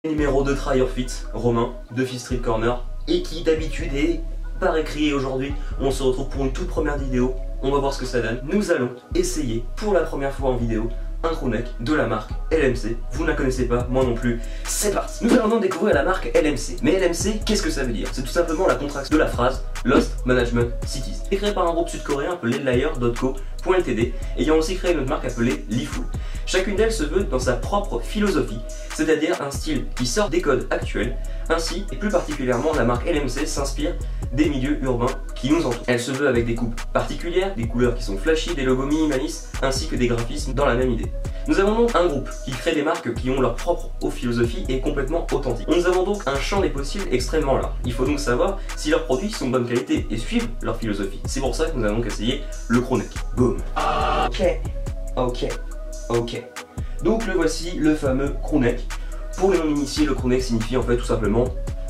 Numéro de Try Your Fit, Romain, de Fifth Street Corner, et qui d'habitude est par écrit. Et aujourd'hui, on se retrouve pour une toute première vidéo. On va voir ce que ça donne. Nous allons essayer pour la première fois en vidéo un crewneck de la marque LMC. Vous ne la connaissez pas, moi non plus. C'est parti. Nous allons donc découvrir la marque LMC. Mais LMC, qu'est-ce que ça veut dire? C'est tout simplement la contraction de la phrase Lost Management Cities. C'est créé par un groupe sud-coréen appelé Layer.co.ltd, ayant aussi créé une autre marque appelée Lifu. Chacune d'elles se veut dans sa propre philosophie, c'est-à-dire un style qui sort des codes actuels. Ainsi, et plus particulièrement, la marque LMC s'inspire des milieux urbains qui nous entourent. Elle se veut avec des coupes particulières, des couleurs qui sont flashy, des logos minimalistes, ainsi que des graphismes dans la même idée. Nous avons donc un groupe qui crée des marques qui ont leur propre philosophie et complètement authentique. Nous avons donc un champ des possibles extrêmement large. Il faut donc savoir si leurs produits sont de bonne qualité et suivent leur philosophie. C'est pour ça que nous allons donc essayer le crewneck. Boom. Ok. Donc le voici, le fameux crewneck. Pour les non-initiés, le crewneck signifie en fait tout simplement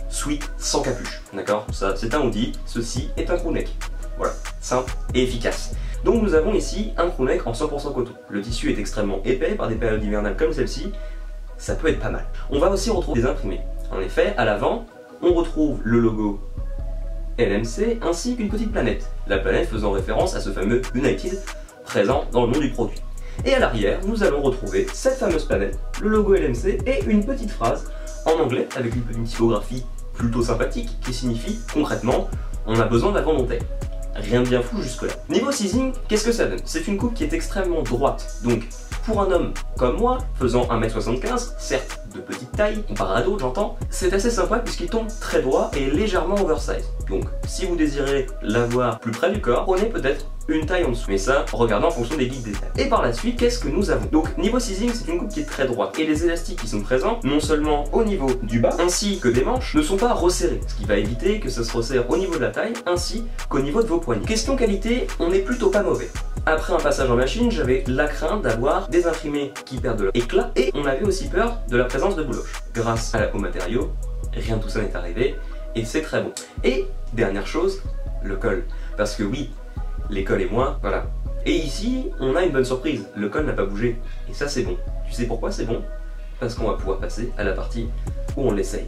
sweat sans capuche. D'accord? Ça, c'est un hoodie. Ceci est un crewneck. Voilà, simple et efficace. Donc nous avons ici un crewneck en 100% coton. Le tissu est extrêmement épais par des périodes hivernales comme celle-ci. Ça peut être pas mal. On va aussi retrouver des imprimés. En effet, à l'avant, on retrouve le logo LMC ainsi qu'une petite planète. La planète faisant référence à ce fameux United présent dans le nom du produit. Et à l'arrière, nous allons retrouver cette fameuse planète, le logo LMC et une petite phrase en anglais avec une petite typographie plutôt sympathique qui signifie concrètement on a besoin de la volonté. Rien de bien fou jusque là. Niveau sizing, qu'est-ce que ça donne? C'est une coupe qui est extrêmement droite, donc pour un homme comme moi, faisant 1m75, certes de petite taille, comparé à d'autres j'entends, c'est assez sympa puisqu'il tombe très droit et légèrement oversize. Donc si vous désirez l'avoir plus près du corps, prenez peut-être une taille en dessous, mais ça, regardez en fonction des guides détails. Et par la suite, qu'est-ce que nous avons? Donc niveau sizing, c'est une coupe qui est très droite, et les élastiques qui sont présents, non seulement au niveau du bas, ainsi que des manches, ne sont pas resserrés, ce qui va éviter que ça se resserre au niveau de la taille, ainsi qu'au niveau de vos poignets. Question qualité, on n'est plutôt pas mauvais. Après un passage en machine, j'avais la crainte d'avoir des imprimés qui perdent de leur éclat, et on avait aussi peur de la présence de bouloches. Grâce aux matériaux, rien de tout ça n'est arrivé, et c'est très bon. Et dernière chose, le col. Parce que oui, les cols et moi, voilà. Et ici, on a une bonne surprise, le col n'a pas bougé. Et ça c'est bon. Tu sais pourquoi c'est bon? Parce qu'on va pouvoir passer à la partie où on l'essaye.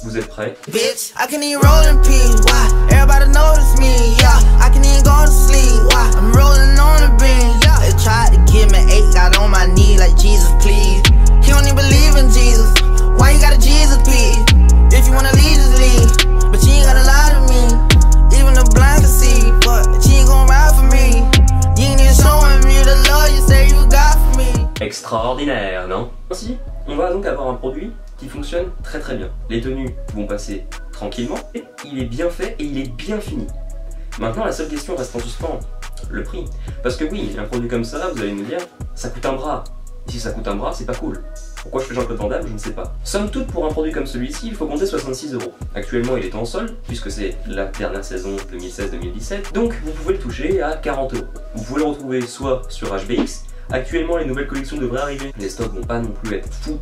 Vous êtes prêts? Bitch, I can even roll in peace. Why? Everybody notice me. Yeah, I can even go to sleep. Why? I'm rolling on the beam. Yeah, they tried to give me 8, got on my knee like Jesus, please. He don't even believe in Jesus. Why you got a Jesus piece? If you wanna leave, just leave. But you ain't gotta lie to me. Even the blind can see, but she ain't gon' ride for me. You ain't even showing me the love you say you got for me. Extraordinaire, non? Ainsi, on va donc avoir un produit qui fonctionne très très bien. Les tenues vont passer tranquillement, et il est bien fait et il est bien fini. Maintenant, la seule question reste en suspens, le prix. Parce que oui, un produit comme ça, vous allez me dire, ça coûte un bras. Et si ça coûte un bras, c'est pas cool. Pourquoi je fais Jean-Claude Van Damme, je ne sais pas. Somme toute, pour un produit comme celui-ci, il faut compter 66 €. Actuellement, il est en solde, puisque c'est la dernière saison 2016-2017, donc vous pouvez le toucher à 40 €. Vous pouvez le retrouver soit sur HBX, actuellement les nouvelles collections devraient arriver, les stocks vont pas non plus être fou,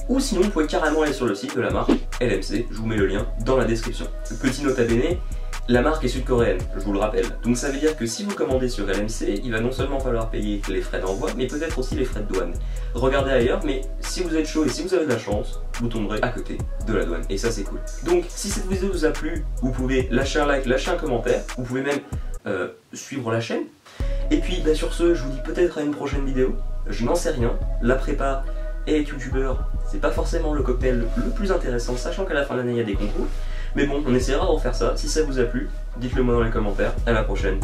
ou sinon vous pouvez carrément aller sur le site de la marque LMC, je vous mets le lien dans la description. Petit nota bene, la marque est sud-coréenne, je vous le rappelle. Donc ça veut dire que si vous commandez sur LMC, il va non seulement falloir payer les frais d'envoi, mais peut-être aussi les frais de douane. Regardez ailleurs, mais si vous êtes chaud et si vous avez de la chance, vous tomberez à côté de la douane. Et ça c'est cool. Donc si cette vidéo vous a plu, vous pouvez lâcher un like, lâcher un commentaire, vous pouvez même suivre la chaîne. Et puis bah, sur ce, je vous dis peut-être à une prochaine vidéo, je n'en sais rien. La prépa et être youtubeur, c'est pas forcément le cocktail le plus intéressant, sachant qu'à la fin de l'année il y a des concours. Mais bon, on essaiera de refaire ça. Si ça vous a plu, dites-le moi dans les commentaires. À la prochaine.